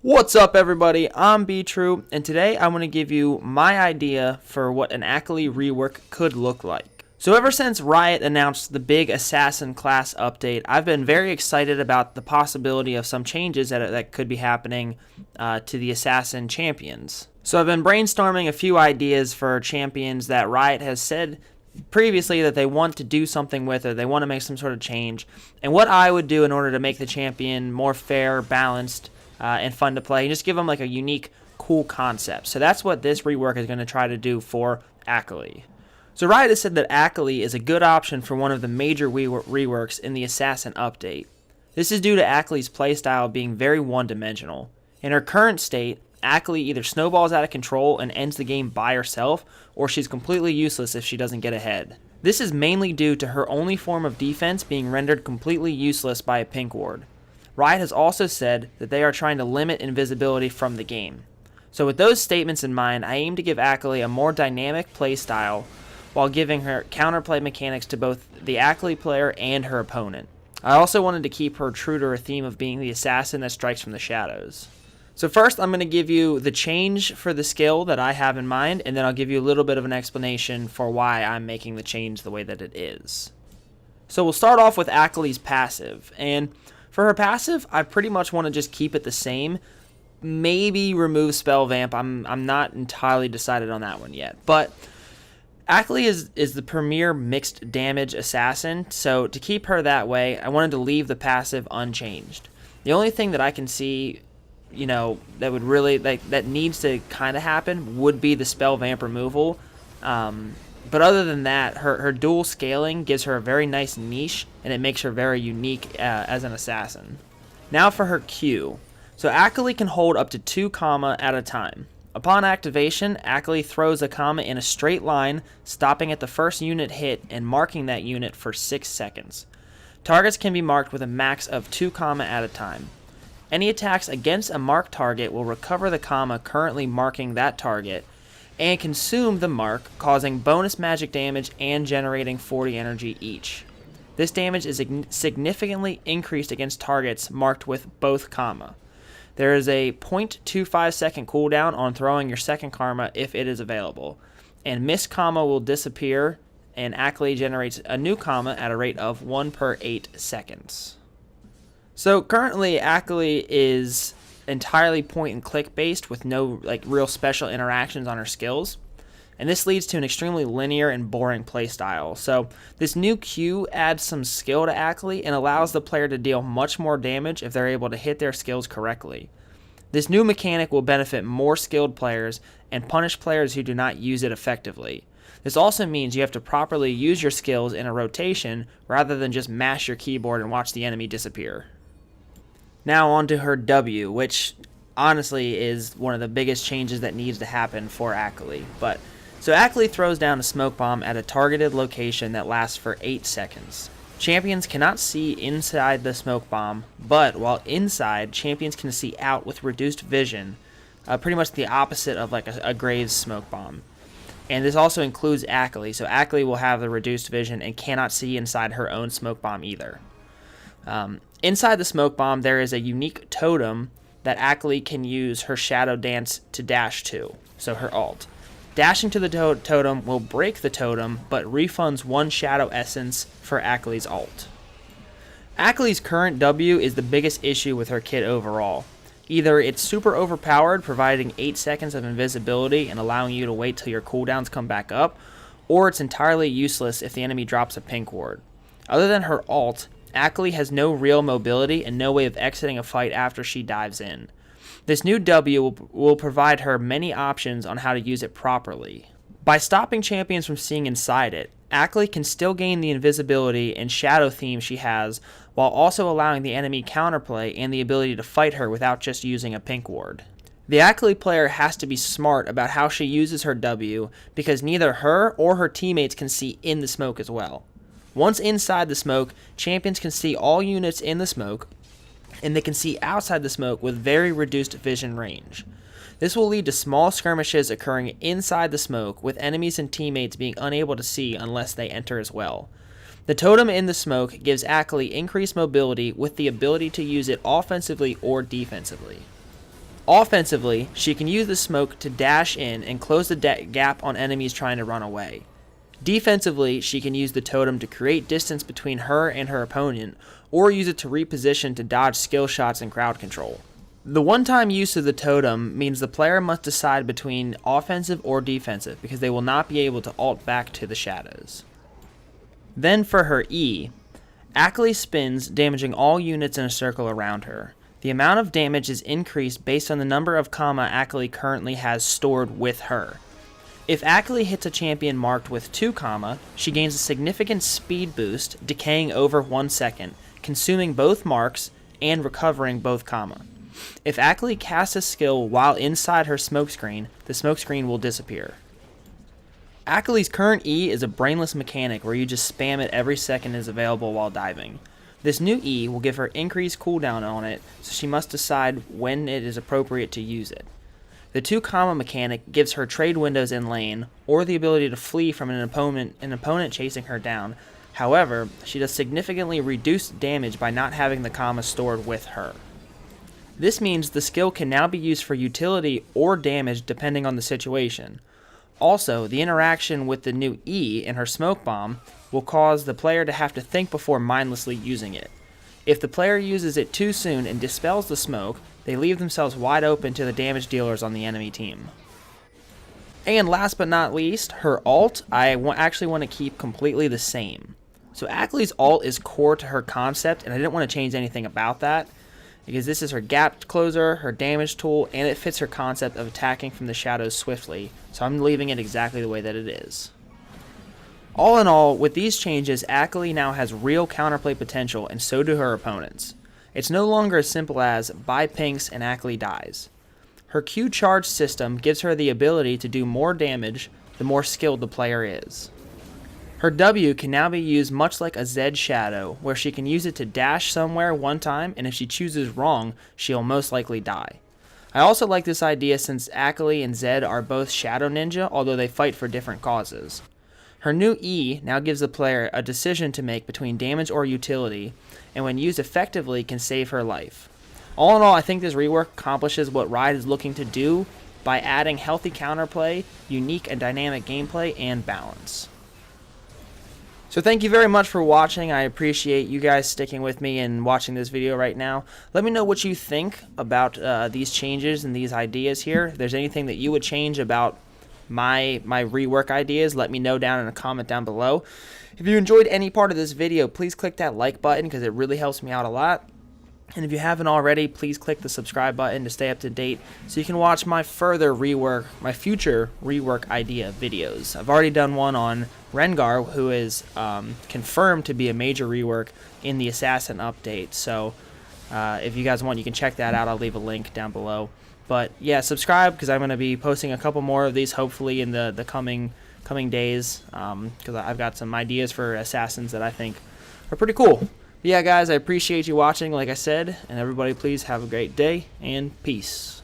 What's up, everybody? I'm B-True, and today I want to give you my idea for what an Akali rework could look like. So ever since Riot announced the big Assassin class update, I've been very excited about the possibility of some changes that could be happening to the Assassin champions. So I've been brainstorming a few ideas for champions that Riot has said previously that they want to do something with, or they want to make some sort of change, and what I would do in order to make the champion more fair, balanced, and fun to play, and just give them like a unique, cool concept. So that's what this rework is going to try to do for Akali. So Riot has said that Akali is a good option for one of the major reworks in the Assassin update. This is due to Akali's playstyle being very one-dimensional. In her current state, Akali either snowballs out of control and ends the game by herself, or she's completely useless if she doesn't get ahead. This is mainly due to her only form of defense being rendered completely useless by a pink ward. Riot has also said that they are trying to limit invisibility from the game. So with those statements in mind, I aim to give Akali a more dynamic playstyle while giving her counterplay mechanics to both the Akali player and her opponent. I also wanted to keep her true to her theme of being the assassin that strikes from the shadows. So first, I'm going to give you the change for the skill that I have in mind, and then I'll give you a little bit of an explanation for why I'm making the change the way that it is. So we'll start off with Akali's passive, and for her passive, I pretty much want to just keep it the same. Maybe remove Spell Vamp. I'm not entirely decided on that one yet. But Akali is the premier mixed damage assassin, so to keep her that way, I wanted to leave the passive unchanged. The only thing that I can see, that would really that needs to kind of happen would be the Spell Vamp removal. But other than that, her dual scaling gives her a very nice niche, and it makes her very unique as an assassin. Now for her Q. So Akali can hold up to 2 comma at a time. Upon activation, Akali throws a comma in a straight line, stopping at the first unit hit and marking that unit for 6 seconds. Targets can be marked with a max of 2 comma at a time. Any attacks against a marked target will recover the comma currently marking that target, and consume the mark, causing bonus magic damage and generating 40 energy each. This damage is significantly increased against targets marked with both comma. There is a 0.25 second cooldown on throwing your second karma if it is available, and missed comma will disappear, and Akali generates a new comma at a rate of 1 per 8 seconds. So currently Akali is entirely point and click based with no real special interactions on her skills, and this leads to an extremely linear and boring playstyle. So this new Q adds some skill to Akali and allows the player to deal much more damage if they're able to hit their skills correctly. This new mechanic will benefit more skilled players and punish players who do not use it effectively. This also means you have to properly use your skills in a rotation rather than just mash your keyboard and watch the enemy disappear. Now on to her W, which honestly is one of the biggest changes that needs to happen for Akali. So Akali throws down a smoke bomb at a targeted location that lasts for 8 seconds. Champions cannot see inside the smoke bomb, but while inside, champions can see out with reduced vision, pretty much the opposite of a Graves smoke bomb. And this also includes Akali, so Akali will have the reduced vision and cannot see inside her own smoke bomb either. Inside the smoke bomb, there is a unique totem that Akali can use her Shadow Dance to dash to, so her ult. Dashing to the totem will break the totem, but refunds 1 Shadow Essence for Akali's ult. Akali's current W is the biggest issue with her kit overall. Either it's super overpowered, providing 8 seconds of invisibility and allowing you to wait till your cooldowns come back up, or it's entirely useless if the enemy drops a pink ward. Other than her ult, Akali has no real mobility and no way of exiting a fight after she dives in. This new W will provide her many options on how to use it properly. By stopping champions from seeing inside it, Akali can still gain the invisibility and shadow theme she has, while also allowing the enemy counterplay and the ability to fight her without just using a pink ward. The Akali player has to be smart about how she uses her W, because neither her or her teammates can see in the smoke as well. Once inside the smoke, champions can see all units in the smoke, and they can see outside the smoke with very reduced vision range. This will lead to small skirmishes occurring inside the smoke, with enemies and teammates being unable to see unless they enter as well. The totem in the smoke gives Akali increased mobility with the ability to use it offensively or defensively. Offensively, she can use the smoke to dash in and close the gap on enemies trying to run away. Defensively, she can use the totem to create distance between her and her opponent, or use it to reposition to dodge skill shots and crowd control. The one-time use of the totem means the player must decide between offensive or defensive, because they will not be able to ult back to the shadows. Then for her E, Akali spins, damaging all units in a circle around her. The amount of damage is increased based on the number of comma Akali currently has stored with her. If Akali hits a champion marked with 2 comma, she gains a significant speed boost, decaying over 1 second, consuming both marks and recovering both comma. If Akali casts a skill while inside her smokescreen, the smokescreen will disappear. Akali's current E is a brainless mechanic where you just spam it every second is available while diving. This new E will give her increased cooldown on it, so she must decide when it is appropriate to use it. The 2 comma mechanic gives her trade windows in lane, or the ability to flee from an opponent chasing her down. However, she does significantly reduced damage by not having the comma stored with her. This means the skill can now be used for utility or damage depending on the situation. Also, the interaction with the new E and her smoke bomb will cause the player to have to think before mindlessly using it. If the player uses it too soon and dispels the smoke, they leave themselves wide open to the damage dealers on the enemy team. And last but not least, her ult, I actually want to keep completely the same. So Akali's ult is core to her concept, and I didn't want to change anything about that, because this is her gap closer, her damage tool, and it fits her concept of attacking from the shadows swiftly, so I'm leaving it exactly the way that it is. All in all, with these changes, Akali now has real counterplay potential, and so do her opponents. It's no longer as simple as buy pinks and Akali dies. Her Q charge system gives her the ability to do more damage the more skilled the player is. Her W can now be used much like a Zed Shadow, where she can use it to dash somewhere one time, and if she chooses wrong, she'll most likely die. I also like this idea since Akali and Zed are both Shadow Ninja, although they fight for different causes. Her new E now gives the player a decision to make between damage or utility, and when used effectively can save her life. All in all, I think this rework accomplishes what Riot is looking to do by adding healthy counterplay, unique and dynamic gameplay, and balance. So thank you very much for watching. I appreciate you guys sticking with me and watching this video right now. Let me know what you think about these changes and these ideas here. If there's anything that you would change about my rework ideas, let me know down in a comment down below. If you enjoyed any part of this video, please click that like button because it really helps me out a lot. And if you haven't already, please click the subscribe button to stay up to date so you can watch my future rework idea videos. I've already done one on Rengar, who is confirmed to be a major rework in the Assassin update. So if you guys want, you can check that out. I'll leave a link down below. But yeah, subscribe because I'm going to be posting a couple more of these hopefully in the coming days because I've got some ideas for Assassins that I think are pretty cool. But yeah, guys, I appreciate you watching, like I said, and everybody please have a great day, and peace.